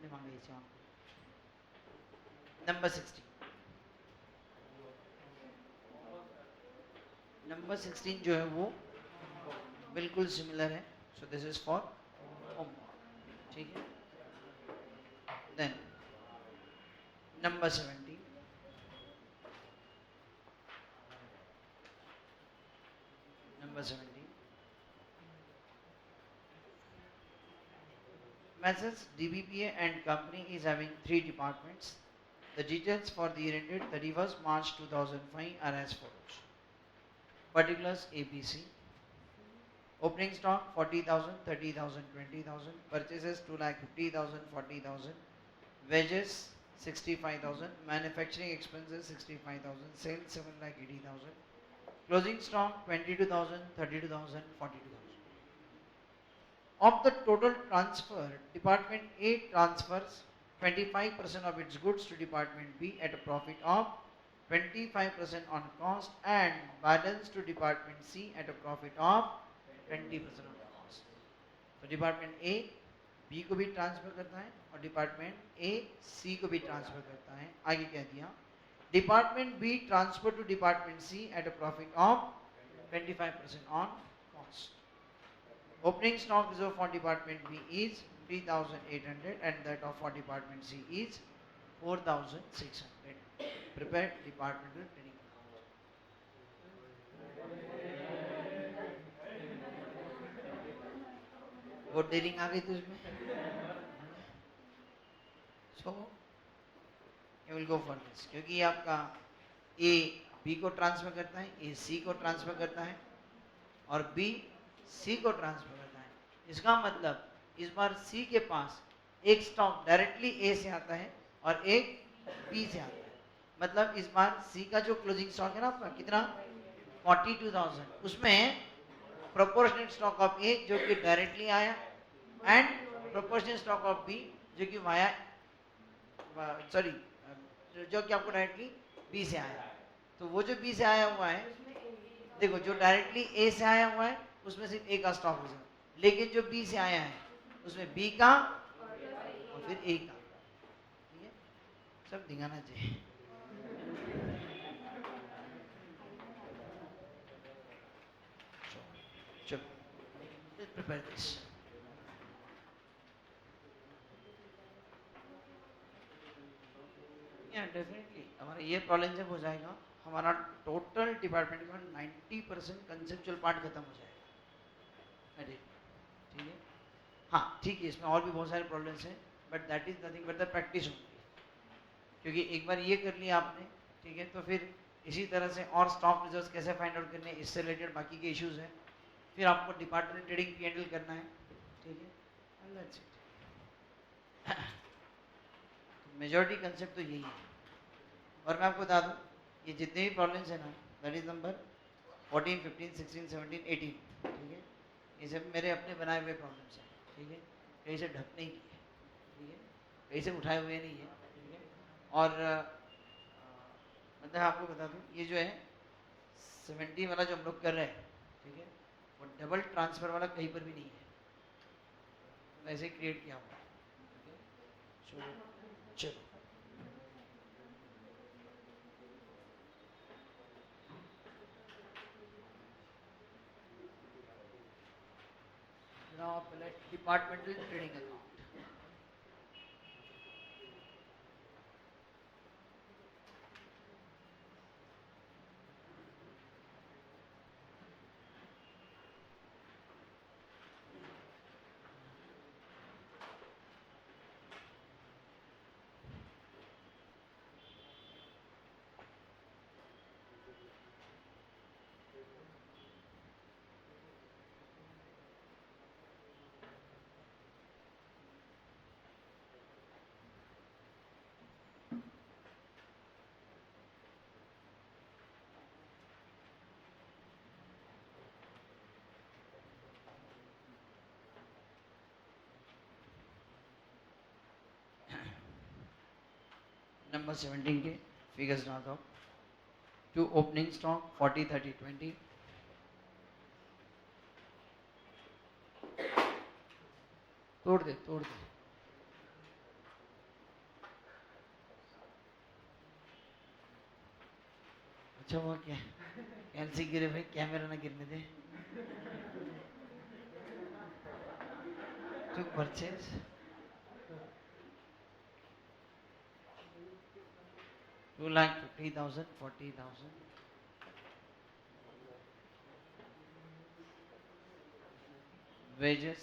आपने मांगा इसे ऑन। नंबर 16, नंबर 16 जो है वो बिल्कुल सिमिलर है, so this is for home, ठीक है। Then number 17, number 17, Messrs. DBPA and company is having 3 departments. The details for the year ended 31st March 2005 are as follows. Particulars ABC. Opening stock 40,000, 30,000, 20,000. Purchases 2,50,000, 40,000. Wages 65,000. Manufacturing expenses 65,000. Sales 7,80,000. Closing stock 22,000, 32,000, 42,000. Of the total transfer, Department A transfers 25% of its goods to Department B at a profit of 25% on cost and balance to Department C at a profit of 20% on cost. तो Department A B को भी transfer करता है और Department A C को भी transfer करता है। आगे कह दिया Department B transfer to Department C at a profit of 25% on cost. Opening stock reserve for Department B is 3,800 and that of for Department C is 4,600. Prepare departmental training account. बहुत daring आ गई तुझमें। So you will go for this क्योंकि आपका A B को transfer करता है, A C को transfer करता है और B C को ट्रांसफर करता है। इसका मतलब इस बार C के पास एक स्टॉक डायरेक्टली A से आता है और एक B से आता है। मतलब इस बार C का जो क्लोजिंग स्टॉक है ना आपका कितना 42,000, उसमें प्रोपोर्शनल स्टॉक ऑफ A जो कि डायरेक्टली आया and proportional stock of B जो कि वाया सॉरी जो कि आपको डायरेक्टली B से आया। तो वो जो B से आया हुआ है, देखो जो डायरेक्टली A से आया हुआ है उसमें सिर्फ A का स्टॉक रिजर्व, लेकिन जो B से आया है उसमें B का और फिर A का, ठीक है, सब दिखाना चाहिए। चलो let's prepare this. या डेफिनेटली हमारा ये प्रॉब्लम जब हो जाएगा हमारा टोटल डिपार्टमेंट का 90% कंसेप्चुअल पार्ट खत्म हो जाएगा। ठीक है, हाँ ठीक है, इसमें और भी बहुत सारे प्रॉब्लम्स हैं but that is nothing but the practice होगी, क्योंकि एक बार ये कर लिया आपने, ठीक है, तो फिर इसी तरह से और स्टॉक रिजर्व्स कैसे फाइंड आउट करने, इससे रिलेटेड बाकी के इश्यूज हैं, फिर आपको डिपार्टमेंट ट्रेडिंग भी हैंडल करना है, ठीक है, मेजॉरिटी कंसेप्ट तो यही है। और मैं आपको बता दूं ये जितने भी प्रॉब्लम्स हैं ना दैट इज नंबर 14, 15, 16, 17, 18, ठीक है, ये सब मेरे अपने बनाए हुए प्रॉब्लम्स हैं, ठीक है, कहीं से ढक नहीं किए, ठीक है, कहीं से उठाए हुए नहीं है, ठीक है। और मतलब आपको बता दूं ये जो है 70 वाला जो हम लोग कर रहे हैं, ठीक है, वो डबल ट्रांसफर वाला कहीं पर भी नहीं है, वैसे क्रिएट किया हुआ है, ठीक है। चलो पहले डिपार्टमेंटल ट्रेडिंग अकाउंट। नंबर 17 के फिगर्स डालता हूँ। टू ओपनिंग स्टॉक 40, 30, 20, तोड़ दे अच्छा वो क्या कैंसी गिरे भाई, कैमरा ना गिरने दे। To purchase 2,50,000, 40,000. Wages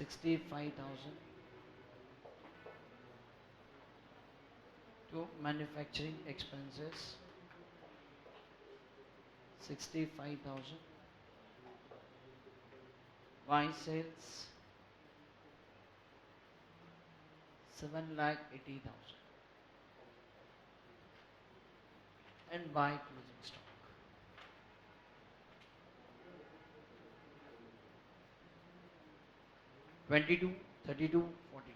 65,000. To manufacturing expenses 65,000. Y sales 7,80,000. And buy closing stock 22, 32, 42.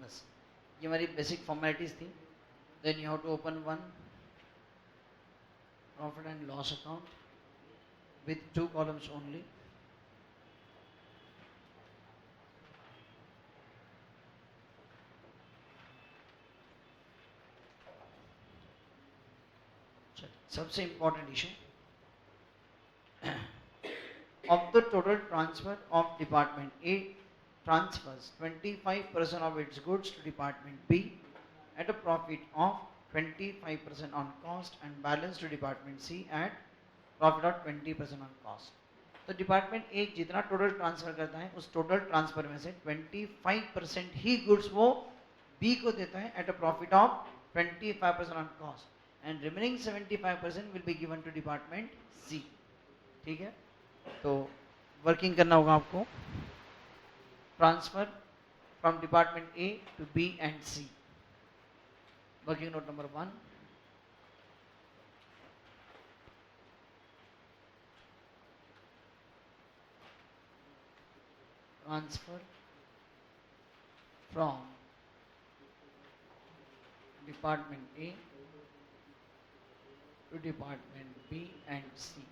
बस ये हमारी बेसिक फॉर्मेलिटीज थी. Then you have to open one profit and loss account with 2 columns only. सबसे important issue of the total transfer of department A transfers 25% of its goods to department B at a profit of 25% on cost and balance to department C at profit of 20% on cost. तो department A जितना total transfer करता है उस total transfer में से 25% ही goods वो B को देता है at a profit of 25% on cost and remaining 75% will be given to department C. ठीक है, तो वर्किंग करना होगा आपको. Transfer from department A to B and C. Working note number 1. Transfer from department A to department B and C.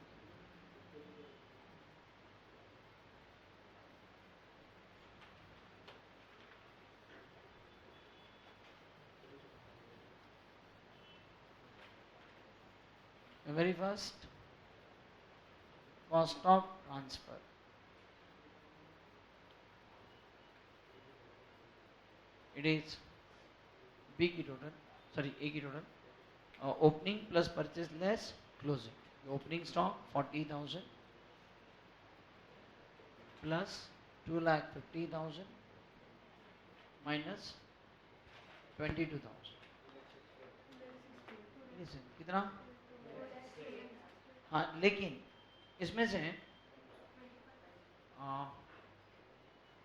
The very first, cost of transfer. It is B की total, sorry A की total. Opening plus purchase less closing. The opening stock 40,000 plus 2,50,000 minus 22,000. Listen, कितना? हाँ, लेकिन इसमें से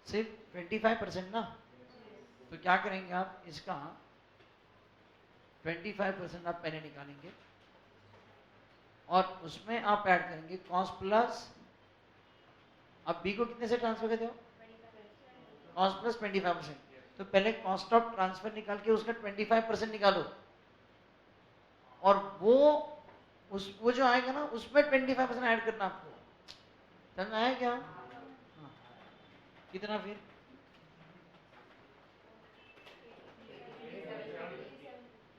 सिर्फ 25% ना, तो क्या करेंगे आप, इसका 25% आप पहले निकालेंगे और उसमें आप ऐड करेंगे कॉस्ट प्लस. अब बी को कितने से ट्रांसफर करते हो? Cost plus 25%. तो पहले कॉस्ट ऑफ ट्रांसफर निकाल के उसका 25% निकालो और वो जो आएगा ना उसमें 25% ऐड करना आपको. समझ में आया क्या? हाँ. कितना फिर?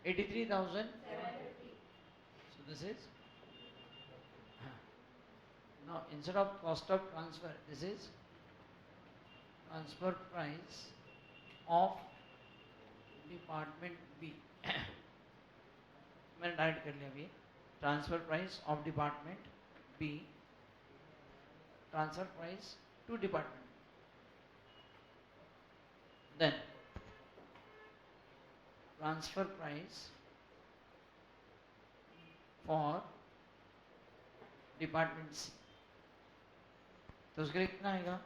83,000. So this is now instead of cost of transfer, this is transfer price of department B. मैंने डायरेक्ट कर लिया अभी. Transfer price of department B, transfer price to department. Then transfer price for department C. तो उसके लिए कितना आएगा?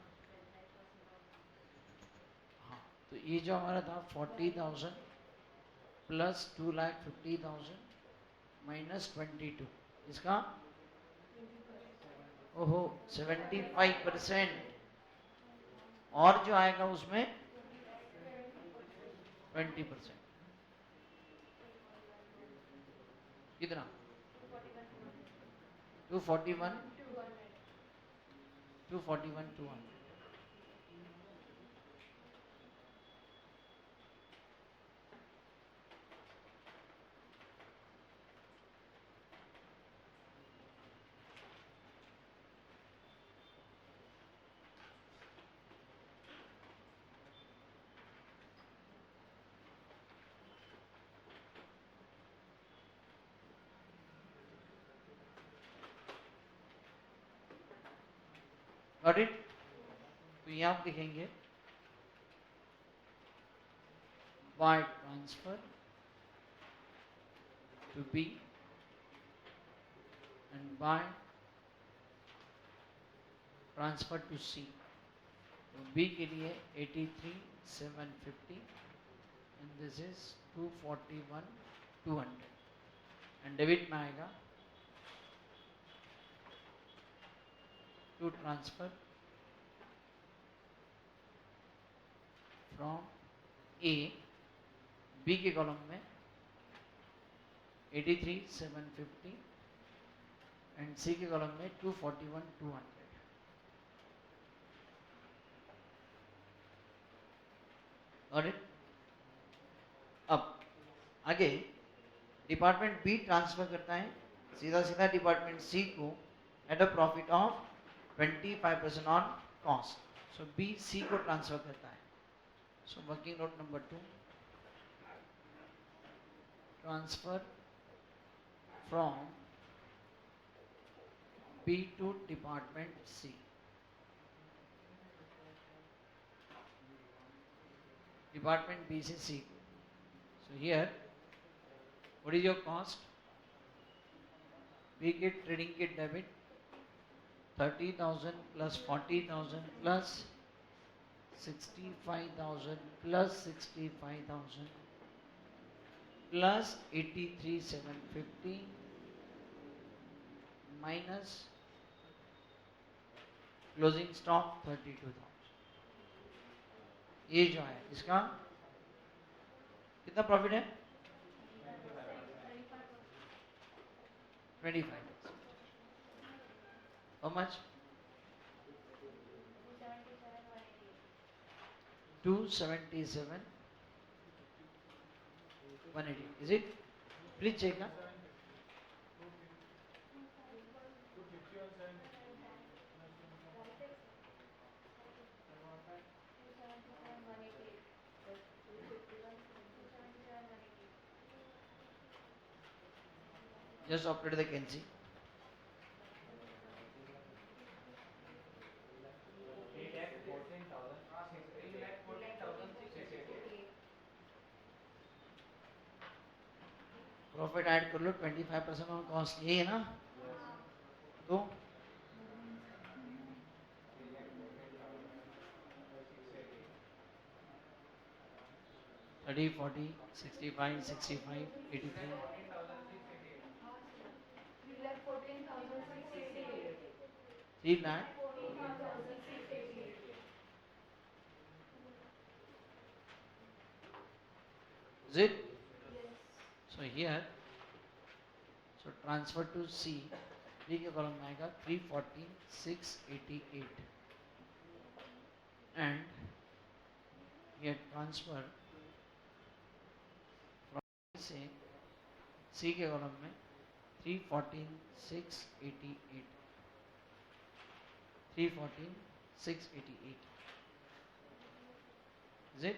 हाँ, तो ये जो हमारा था 40,000 प्लस 2,50,000 माइनस 22, इसका ओहो 75%. और जो आएगा उसमें 20%. कितना? 241 241 200. Got it? तो यहाँ आप लिखेंगे by transfer to B and by transfer to C. तो B के लिए 83,750 and this is 241,200 and debit में आएगा to transfer from A, B के कॉलम में 83,750 and C के कॉलम में 241,200. Got it? अब आगे डिपार्टमेंट बी ट्रांसफर करता है सीधा सीधा डिपार्टमेंट सी को at a profit of 25% on cost. So B C को ट्रांसफर करता है. So working note number 2, transfer from B to department C. Department B से C. So here, what is your cost? We get trading kit debit 30,000 plus 40,000 plus 65,000 plus 65,000 plus 83,750 minus closing stock 32,000. ये जो है इसका कितना profit है? 25%. How much? 277 180. Is it? Please check. Huh? Just operate the Kenzie. Profit add कर लो 25% on cost. यही है ना? तो 30, 40, 65, 65, 83. 3 lakh. Is it? So here, so transfer to C. B के कॉलम में आएगा 314,688 and here transfer from से C के कॉलम में 314,688 314,688. Is it?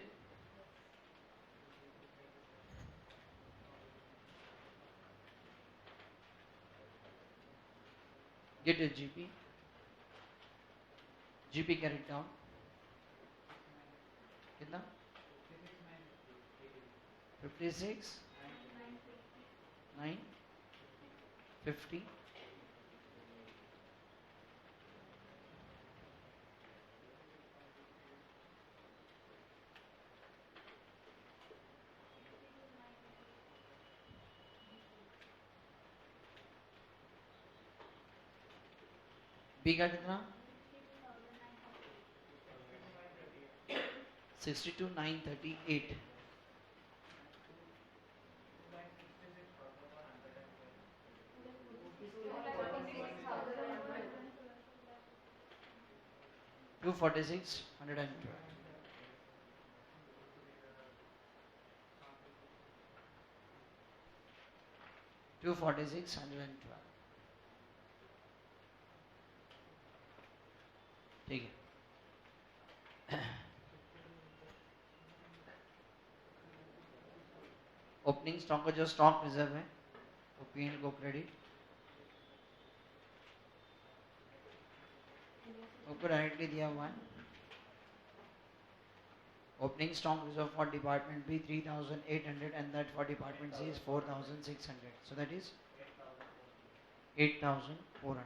Get a GP. GP carry down. कितना? 56, 9, 50. B का कितना? 62,938. 246,112. ठीक है. ओपनिंग स्टॉक का जो स्टॉक रिजर्व है वो पीएनएल को क्रेडिट, ऊपर डायरेक्टली दिया हुआ है. Opening stock reserve for department B 3,800 and that for department C is 4,600. So that is 8,400.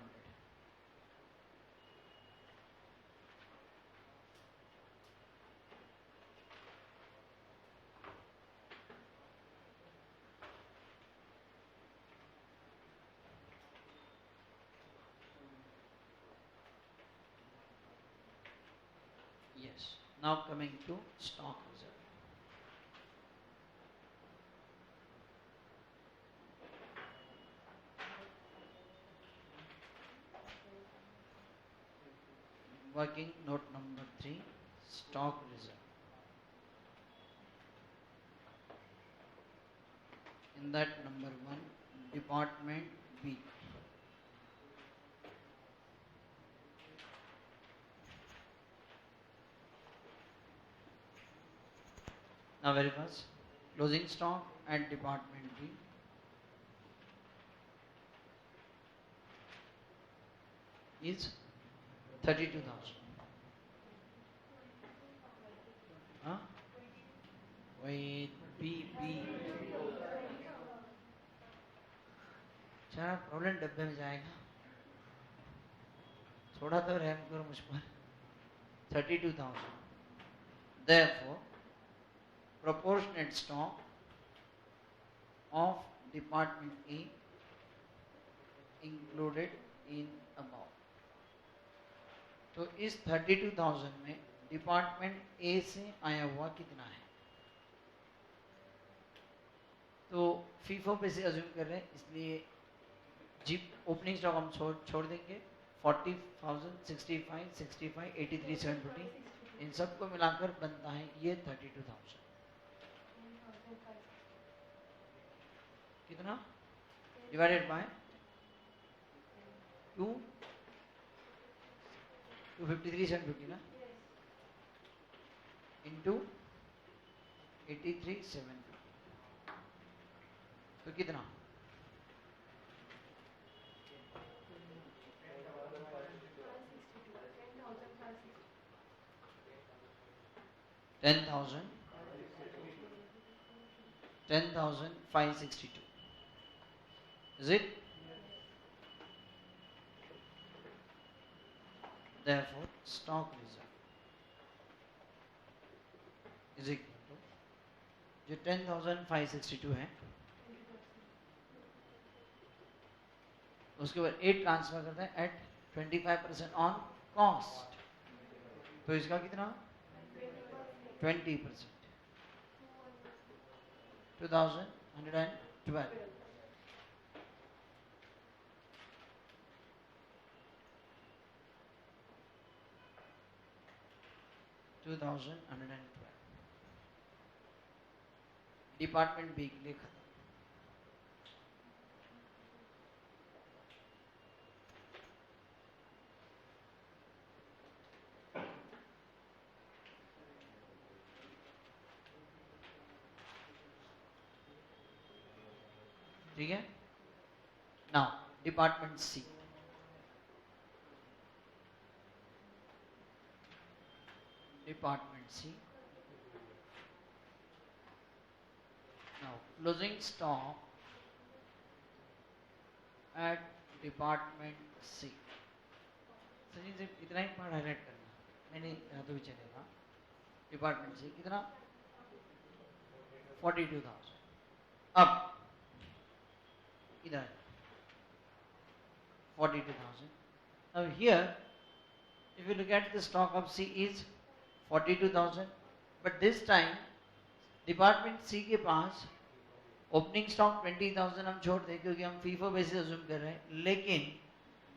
Yes. Now coming to stock reserve. Working note number 3, stock reserve. In that number 1, department B. Now very first, closing stock at department B is 32,000. Huh? Wait, B. अच्छा problem डब्बे में जाएगा, थोड़ा तो रहम करो मुझ पर. 32,000. Therefore, proportionate stock of department A included in above. तो इस 32,000 में डिपार्टमेंट ए से आया हुआ कितना है, तो फीफो पे से अज्यूम कर रहे हैं, इसलिए जी ओपनिंग स्टॉक हम छोड़ देंगे. 40,000, 65, 65, 83, 750, इन सबको मिलाकर बनता है ये 32,000. कितना डिवाइडेड बाय 253, 750 ना, इंटू 83, 750, तो कितना 10,562. Is it? Therefore, stock reserve is equal to जो 10,562 है उसके बाद 8 ट्रांसफर करते हैं एट 25% ऑन कॉस्ट, तो इसका कितना 20%, 2,112. डिपार्टमेंट बी के लिए खत्म. ठीक है. Now department C. Department C. Now closing stock at Department C. Sir ji इतना ही पार्ट हाईलाइट करना, नहीं यहाँ तो भी चलेगा. डिपार्टमेंट सी कितना 42,000. अब इधर 42,000. Now here if you look at the stock of C is 42,000, but this time department C के पास ओपनिंग स्टॉक 20,000 हम छोड़ दें क्योंकि हम फीफो बेसिस अज्यूम कर रहे हैं, लेकिन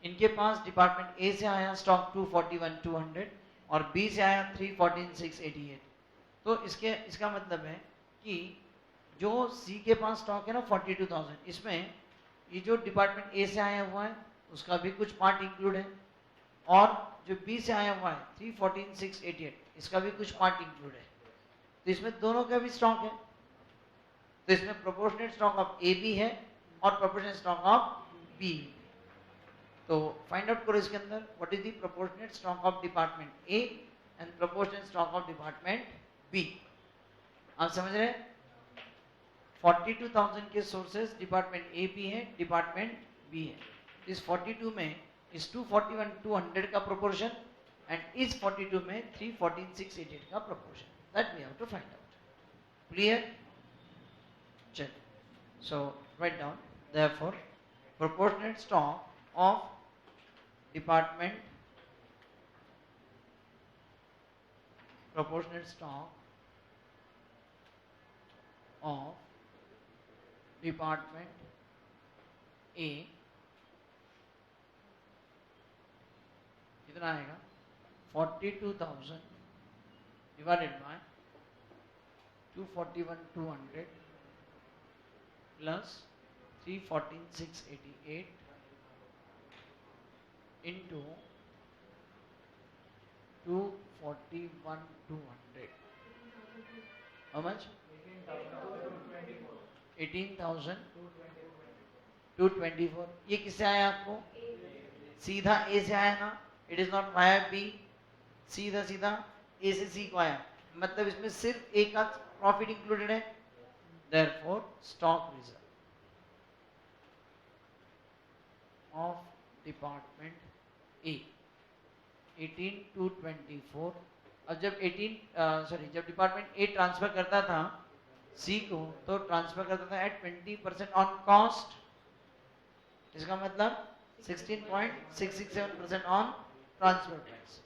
इनके पास डिपार्टमेंट ए से आया स्टॉक 241,200, और बी से आया 314,688। तो इसका मतलब है कि जो सी के पास स्टॉक है ना 42,000, इसमें ये जो डिपार्टमेंट ए से आया हुआ है उसका भी कुछ पार्ट इंक्लूड है, और जो बी से आया हुआ है 314,688 इसका भी कुछ पार्ट इंक्लूड है। तो इसमें दोनों का भी स्टॉक है। तो इसमें proportionate stock of A B है और प्रोपोर्शनेट स्टॉक ऑफ बी। तो फाइंड आउट करो इसके अंदर what is the proportionate stock of department A and proportionate stock of department B. आप समझ रहे हैं? 42,000 के सोर्सेस डिपार्टमेंट ए बी है, डिपार्टमेंट बी है। इस 42 में इस 241 200 का प्रोपोर्शन एंड इस 42 में 314,688 का proportion, that we have to find out. Clear? चलिए, so write down therefore proportionate stock of department, proportionate stock of department A कितना आएगा? 42,000 divided by 241,200 plus 314,688 into 241,200. How much? 18,224. ये किससे आया आपको? सीधा ए से आया ना, it is not via B, सीधा सीधा ए से सी को आया, मतलब इसमें सिर्फ ए का प्रॉफिट इंक्लूडेड है। Therefore stock reserve of department A 18,224। और जब जब डिपार्टमेंट ए ट्रांसफर करता था सी को, तो ट्रांसफर करता था एट 20% ऑन कॉस्ट। इसका मतलब 16.667% ऑन ट्रांसफर प्राइस।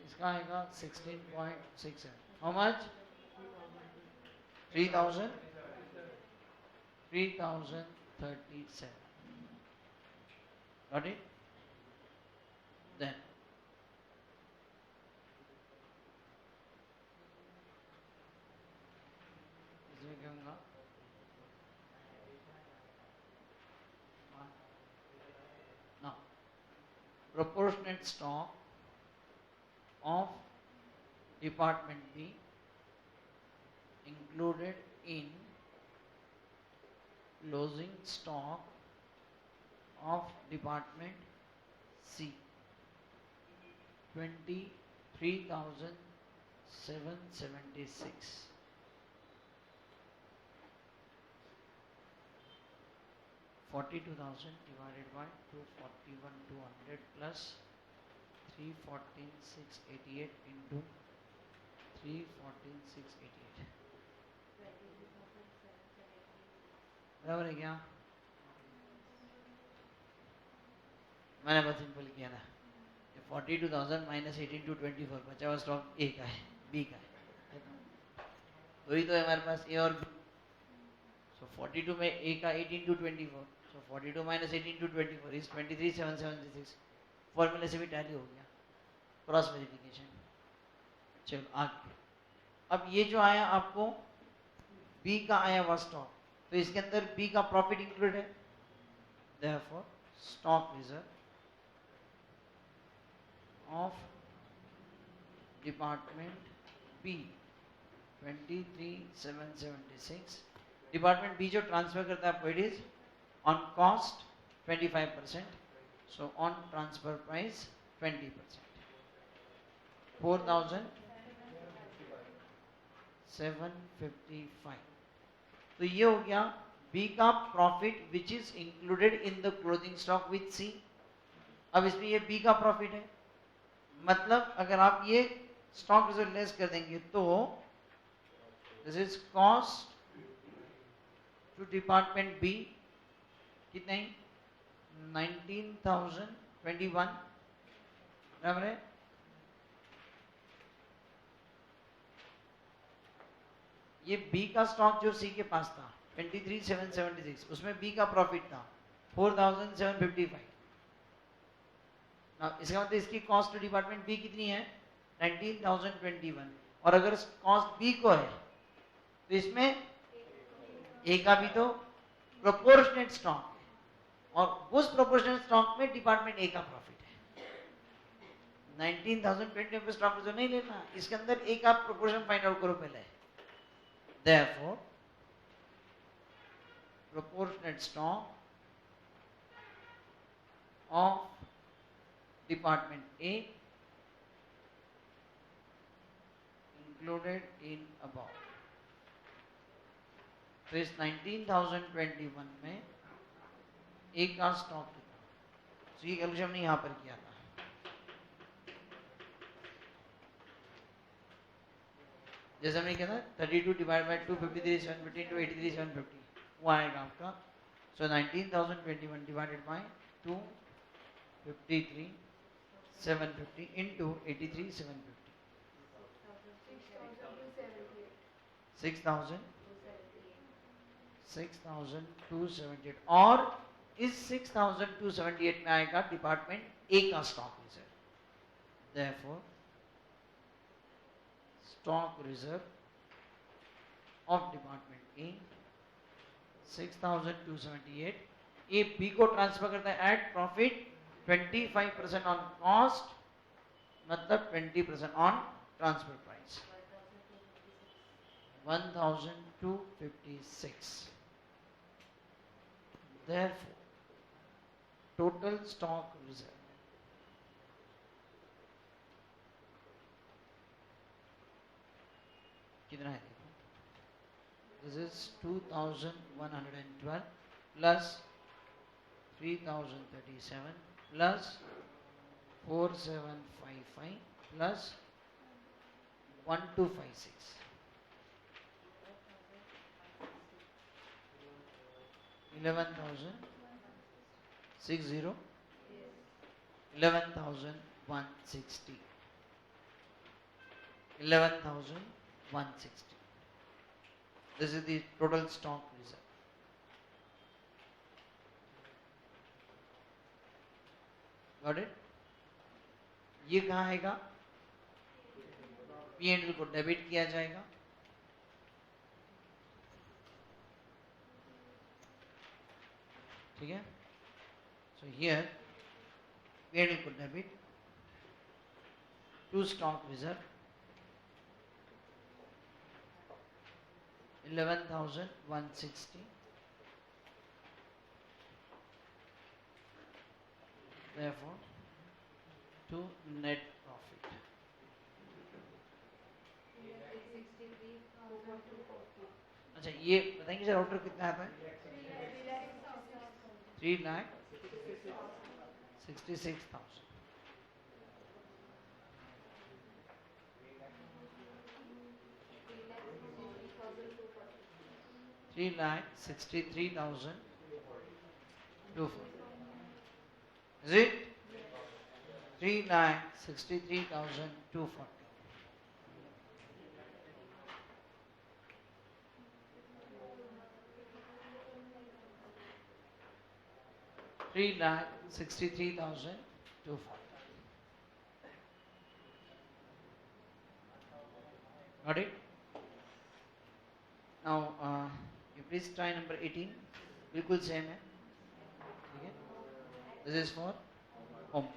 इसका आएगा 16.67। How much? 3,037। Got it? Then इसमें क्या होगा? Now, proportionate stock of department B included in closing stock of department C 23,776. $42,000 divided by 241,200 plus 314,688 into 314,688 बराबर है क्या? मैंने बहुत सिंपल किया था। 42,000 माइनस 18,224 बचा हुआ स्टॉक ए का है, बी का है, वही तो है हमारे पास ए और बी। सो 42 में ए का 18,224, सो 42 माइनस 18,224 इज 23,776। फॉर्मूले से भी टैली हो गया, क्रॉस वेरिफिकेशन। चलो आगे। अब ये जो आया आपको बी का आया हुआ स्टॉक, तो इसके अंदर बी का प्रॉफिट इंक्लूड है। Therefore stock reserve of department B 23,776। Department B जो ट्रांसफर करता है आपको, it is on cost 25%, so on transfer price 20%, 4,755। तो ये हो गया बी का profit which is included in the closing stock with C. अब इसमें ये बी का प्रॉफिट है, मतलब अगर आप ये स्टॉक रिजर्व लेस कर देंगे तो this is cost to department B कितने? 19,021 बराबर है। ये बी का स्टॉक जो सी के पास था 23,776, उसमें बी का प्रॉफिट था 4,755। इसका मतलब इसकी कॉस्ट टू डिपार्टमेंट बी कितनी है? 19,021 और अगर कॉस्ट बी को है तो इसमें ए का भी तो प्रोपोर्शनेट स्टॉक है और उस प्रोपोर्शनेट स्टॉक में डिपार्टमेंट ए का प्रॉफिट है। 19,020 रुपए स्टॉक तो नहीं लेना, इसके अंदर ए का प्रोपोर्शन फाइंड आउट करो पहले। Therefore, proportionate stock of department A included in above। तो इस 19,021 में ए का स्टॉक कितना, तो ये कैलकुलेशन हमने यहां पर किया था। जैसे हमने किया था 32 डिवाइड बाय 253 750 to 83 750 वो आएगा आपका। सो 19,021 डिवाइडेड बाय 253 750 into 83 750 6,278 और इस 6,278 में आएगा डिपार्टमेंट ए का stock reserve. Therefore, stock reserve of department A 6,278 A B को ट्रांसफर करता है एट प्रॉफिट 25% ऑन कॉस्ट मतलब 20% on transfer price 1,256। Therefore, total stock reserve कितना है देखो, this is 2,112 plus 3,037 plus 4,755 plus 1,256 11,060 11,160 11,160। This is the total stock reserve। Got it? ये कहाँ आएगा, P&L को डेबिट किया जाएगा, ठीक है। सो हियर P&L को debit to stock reserve 11,160। Therefore, to net profit अच्छा ये बताएंगे सर ऑर्डर कितना आता है 3,66,000। 3,63,240 is it 3,63,240। $3,63,240। Got it? Now you please try number 18 बिल्कुल सेम है, ठीक है। This is for home।